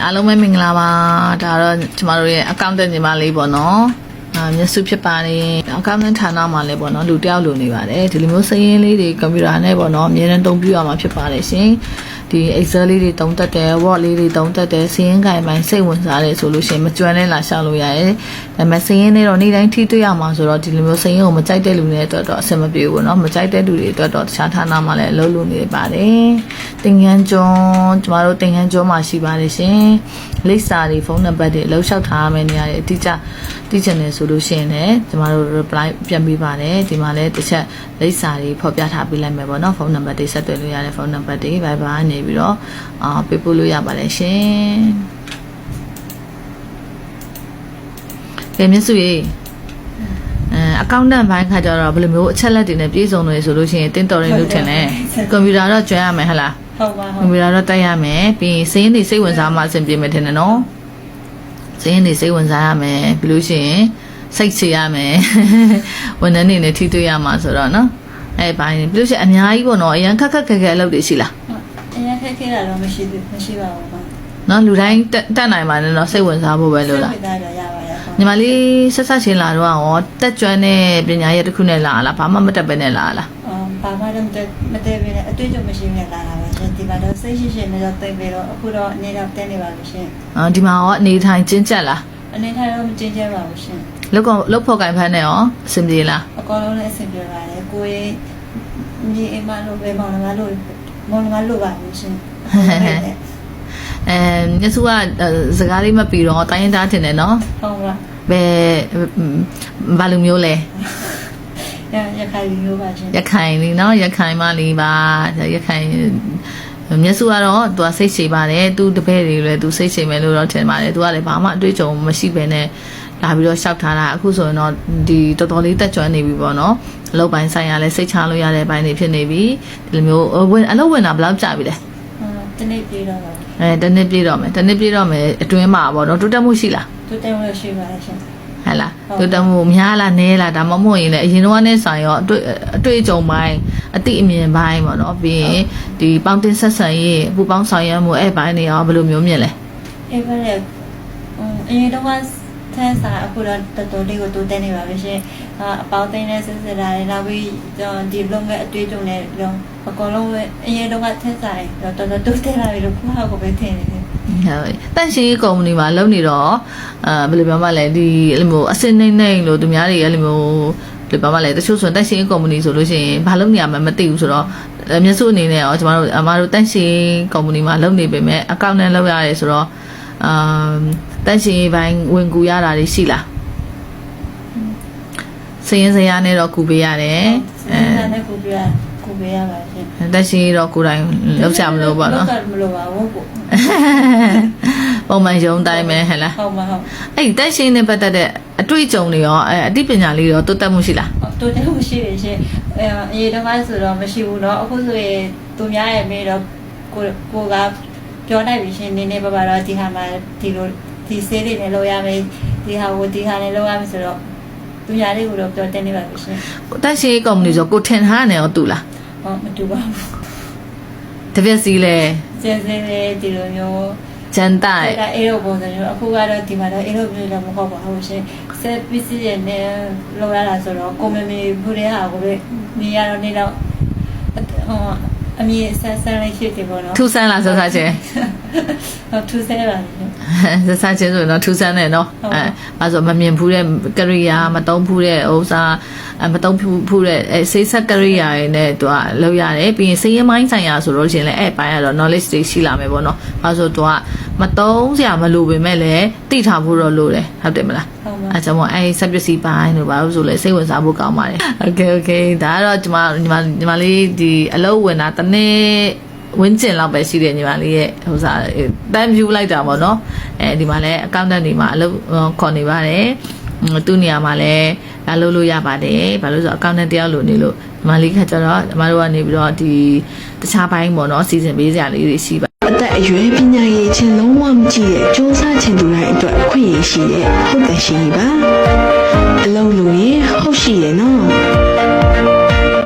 အားလုံးပဲမင်္ဂလာပါဒါတော့ကျမတို့ရဲ့ accountant ညီမလေးပေါ့နော်မျက်စုဖြစ်ပါတယ် accountant ဌာနမှာလည်းပေါ့နော်လူတယောက်လိုနေပါတယ်ဒီလိုမျိုးစရင်းလေးတွေကွန်ပျူတာနဲ့ပေါ့နော်အများနဲ့တုံးပြရမှာဖြစ်ပါတယ်ရှင်ဒီ Excel လေးတွေတုံးတက်တယ် Word လေးတွေတုံးတက်တယ်စရင်းကြိုင်ပိုင်းစိတ်ဝင်စားတယ်ဆိုလို့ရှိရင်မကျွမ်းလဲလာရှောက်လို့ရတယ်ဒါပေမဲ့စရင်းလေးတော့နေ့တိုင်းထိတွေ့ရမှာဆိုတော့ဒီလိုမျိုးစရင်းကိုမကြိုက်တဲ့လူတွေအတွက်တော့အဆင်မပြေဘူးပေါ့နော်မကြိုက်တဲ့လူတွေအတွက်တော့တခြားဌာနမှာလည်းအလုပ်လုပ်နေပါတယ်တင်ငန်းကျွန်းကျမတို့တင်ငန်းကျွန်းမှာရှိပါတယ်ရှင်လိပ်စာတွေဖုန်းနံပါတ်တွေအလုပ်လျှောက်ထားရမယ့်နေရာတွေအတိအကျသိချင်တယ်ဆိုလို့ရှိရင်လည်းကျမတို့ reply ပြန်ပေးပါတယ်ဒီမှာလည်းတစ်ချက်လိပ်စာတွေဖော်ပြထားပေးလိုက်မယ်ပေါ့နော်ဖုန်းနံပါတ်တွေဆက်သွယ်လို့ရတဲ့ဖုန်းနံပါတ်တွေ Viber နေပြီးတော့ပေးပို့လို့ရပါတယ်ရှင်ကဲမြတ်စုရေaccountant ဘိုင်းခါကျတော့ဘယ်လိုမျိုးအချက်လက်တွေနဲ့ပြည့်စုံနေဆိုလို့ရှိရင်တင်းတော်ရင်လို့ထင်တယ်ကွန်ပျူတာတော့ကျွမ်းရမယ်ဟလားဟုတ်ပါဟုတ်ကွန်ပျူတာတော့တက်ရမယ်ပြီးရင်စင်းနေစိတ်ဝင်စားမှအဆင်ပြေမယ်ထင်တယ်နော်စင်းနေစိတ်ဝင်စားရမယ်ပြီးလို့ရှိရင်စိတ်ချရမယ်ဝန်ထမ်းတွေနဲ့ထိတွေ့ရမှာဆိုတော့နော်အဲ့ဘိုင်းပြီးလို့ရှိရင်အများကြီးပေါ့နော်အရန်ခက်ခက်ခဲခဲအလုပ်တွေရှိလားအရင်ခက်ခဲတာတော့မရှိပါဘူးပါနော်လူတိုင်းတက်နိုင်ပါနဲ့နော်စိတ်ဝင်စားဖို့ပဲလို့လားစိတ်ဝင်စားတော့ရပါရဲ့ညီမလေးဆက်ဆက်ချင်းလာတော့ရောတက်ကျွမ်းတဲ့ပညာရေးတစ်ခုနဲ့လာလားဘာမှမတက်ပဲနဲ့လာလားဘာမှတော့မတည့်ပဲနဲ့အတွေ့အကြုံမရှိနဲ့လာတာပဲရှင်ဒီမှာတော့စိတ်ရှိရှိနဲ့တော့တိတ်ပြီးတော့အခုတော့အနေတော့တက်နေပါပြီရှင်ဒီမှာရောအနေထိုင်ကျဉ်ကျက်လားအနေထိုင်တော့မကျဉ်ကျက်ပါဘူးရှင်လုတ်ဖို့ကိုင်ဖန်းနဲ့ရောအဆင်ပြေလားအကောင်လုံးလည်းအဆင်ပြေပါတယ်ကိုယ်ညီအိမ်မလို့ပဲမောင်နှမလို့ပါဘူးရှင်ညစုကစကားလေးမပြီးတော့တိုင်းရင်းသားတင်တယ်နော်ဟုတ်ပါဘယ်ဘာလိုမျိုးလဲရခိုင်မျိုးပါရှင်ရခိုင်လीနော်ရခိုင်မလေးပါရခိုင်မျက်စုကတော့သူကစိတ်ရှည်ပါတယ်သူတပည့်တွေလည်းသူစိတ်ရှည်မယ်လို့တော့ထင်ပါတယ်သူကလည်းဘာမှအတွေ့အကြုံမရှိဘဲနဲ့လာပြီးတော့ရှောက်ထားတာအခုဆိုရင်တော့ဒီတော်တော်လေးတက်ကြွနေပြီပေါ့နော်အလုပ်ပိုင်းဆိုင်ရာလည်းစိတ်ချလို့ရတဲ့ဘိုင်းတွေဖြစ်နေပြီဒီလိုမျိုးအလုပ်ဝင်တာဘယ်လောက်ကြာပြီလဲတနေ့ပြေးတော့ပါတနေ့ပြေးတော့မယ်အတွင်းမှာပေါ့နော်တိုးတက်မှုရှိလားတိုးတက်မှုရှိပါတယ်ရှင်ဟဲ့လားတိုးတက်မှုများလားနည်းလားဒါမှမဟုတ်ရင်လည်းအရင်တော့နဲ့ဆိုင်ရောအတွေ့အကြုံပိုင်းအတိအမြင်ပိုင်းပေါ့နော်ပြီးရင်ဒီပေါင်းတင်ဆက်ဆံရေးပူပေါင်းဆောင်ရွက်မှုအဲ့ပိုင်းတွေရောဘယ်လိုမျိုးမြင်လဲအဲ့ဘာလဲအရင်တော့ဆန်းစာအခုတော့တော်တော်လေးကိုတိုးတက်နေပါပြီရှင်အပေါင်းသိတဲ့ဆက်စရာတွေနောက်ပြီးဒီလုံးကအတွေ့အကြုံတွေတော့အကုန်လုံးအရင်တော့ဆန်းစာတွေတော်တော်တိုးတက်လာပြီလို့ခုမှကိုပဲထင်နေတယ်ဟုတ်တန့်ရှင်းကုမ္ပဏီမှာလုပ်နေတော့ဘယ်လိုပြောမှလဲဒီအဲ့လိုမျိုးအစင်းနေနေလို့သူများတွေအဲ့လိုမျိုးဘယ်လိုပြောမှလဲတချို့ဆိုတန့်ရှင်းကုမ္ပဏီဆိုလို့ရှိရင်ဘာလုပ်နေရမှမသိဘူးဆိုတော့မျက်စုအနေနဲ့ရောကျမတို့တန့်ရှင်းကုမ္ပဏီမှာလုပ်နေပေမဲ့အကောင့်နဲ့လုပ်ရတယ်ဆိုတော့တန့်ရှင်းပိုင်းဝင်ကူရတာတွေရှိလားစရင်စရာနဲ့တော့ကူပေးရတယ်နဲ့ကူပေးရပါရှင်တက်ရှိတော့ကိုယ်တိုင်လောက်ချမလို့ပေါ့နော်မလို့ပါဘူးကိုပုံမှန်ရုံတိုင်းပဲဟဲ့လားဟုတ်ပါဟုတ်အဲ့တက်ရှိနဲ့ပတ်သက်တဲ့အတွေ့အကြုံတွေရောအသိပညာလေးရောတိုးတက်မှုရှိလားတိုးတက်မှုရှိတယ်ရှင်အရင်တော့ဆိုတော့မရှိဘူးเนาะအခုဆိုရင်သူများရဲ့မေးတော့ကိုကပြောနိုင်ပြီရှင်နည်းနည်းပါးပါတော့ဒီဟာမှာဒီလိုဒီဆေးတွေနဲ့လုပ်ရမယ်ဒီဟာနဲ့လုပ်ရမယ်ဆိုတော့သူများလေးကိုတော့ပြောတင်နေပါပြီရှင်တက်ရှိကုမ္ပဏီဆိုကိုထင်ထားနေရောတူလားမတူပါဘူးတပြက်စီလဲကျန်စင်းလေးဒီလိုမျိုးကျန်တိုင်အေးတော့ပုံစံမျိုးအခုကတော့ဒီမှာတော့အေးတော့မျိုးလည်းမဟုတ်ပါဘူးရှင်ဆက်ပစ္စည်းတွေနဲ့လောက်ရတာဆိုတော့ကိုမမေဘူးတဲ့ဟာကိုပဲနေရတော့နေတော့အမြင်ဆန်းလေးရှိတယ်ပေါ့နော်ထူဆန်းလားဆက်ချင်းထူဆန်းပါဆက်ချင်းဆိုတော့ထူဆန်းတယ်နော်အဲဆိုမမြင်ဘူးတဲ့ကရိယာမတုံးဘူးတဲ့ဥစားမတုံးဘူးတဲ့စိတ်ဆက်ကရိယာတွေနဲ့သူကလောက်ရတယ်ပြီးရင်စိတ်ရမိုင်းဆိုင်ရာဆိုတော့ရှင်လည်းအဲ့ပိုင်းကတော့ knowledge တွေရှိလာမယ်ပေါ့နော်အဲဆိုသူကမတုံးစရာမလိုပေမဲ့လည်းသိထားဖို့တော့လိုတယ်ဟုတ်တယ်မလားအဲကြောင့်မို့အဲ့ဆက်ပစ္စည်းပိုင်းတို့ဘာလို့ဆိုလဲစိတ်ဝင်စားဖို့ကောင်းပါတယ် okay ဒါကတော့ညီမလေးဒီအလုပ်ဝင်တာတစ်နေ့ဝင်းကျင်လောက်ပဲရှိတယ်ညီမလေးရဲ့ဟိုစားတန်း view လိုက်တာပေါ့နော်ဒီမှာလည်း accountant တွေမှာအလုပ်ခေါ်နေပါတယ်သူ့နေရာမှာလည်းလာလို့ရပါတယ်ဘာလို့ဆိုတော့ accountant တယောက်လိုနေလို့ညီမလေးခါကျတော့ညီမတို့ကနေပြီးတော့ဒီတခြားပိုင်းပေါ့နော်စီစဉ်ပေးစရာလေးတွေရှိပါအသက်အရွယ်ပညာရေးချင်းလုံးဝမကြည့်တဲ့စ조사ချင်သူတိုင်းအတွက်အခွင့်အရေးရှိတဲ့ဟုတ်တယ်ရှိပါအလုံးလို့ရဟုတ်ရှိရဲ့နော်